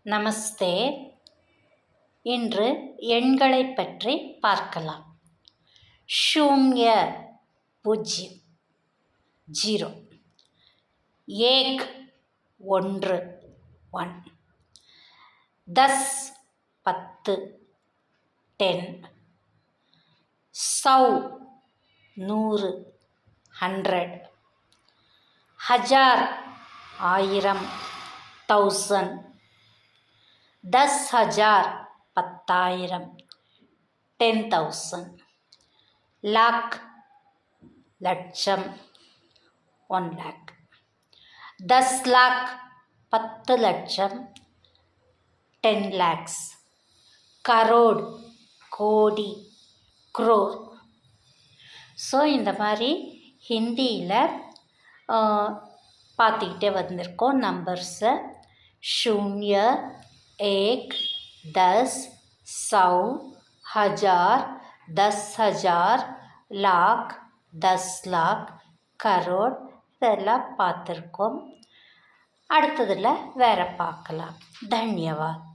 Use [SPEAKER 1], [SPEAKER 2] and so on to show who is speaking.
[SPEAKER 1] நமஸ்தே. இன்று எண்களைப் பற்றி பார்க்கலாம். ஷூன்ய பூஜ்யம், 0. ஏக் ஒன்று, 1. 10 10, 10. 100 100, 100. ஹஜார் 1000 1000. 10,000 10,000, 10,000. லாக் லட்சம், 1 lakh. 10 lakh 10 லட்சம், 10 lakhs. கரோட் கோடி, crore. ஸோ இந்த மாதிரி ஹிந்தியில் பார்த்துக்கிட்டே வந்திருக்கோம் நம்பர்ஸை. शून्य, 1, 10, 100, 1000, 10,000, लाख, 10 लाख, கரோட் இதெல்லாம் பார்த்துருக்கோம். அடுத்ததில் வேறு பார்க்கலாம். தன்யவாத்.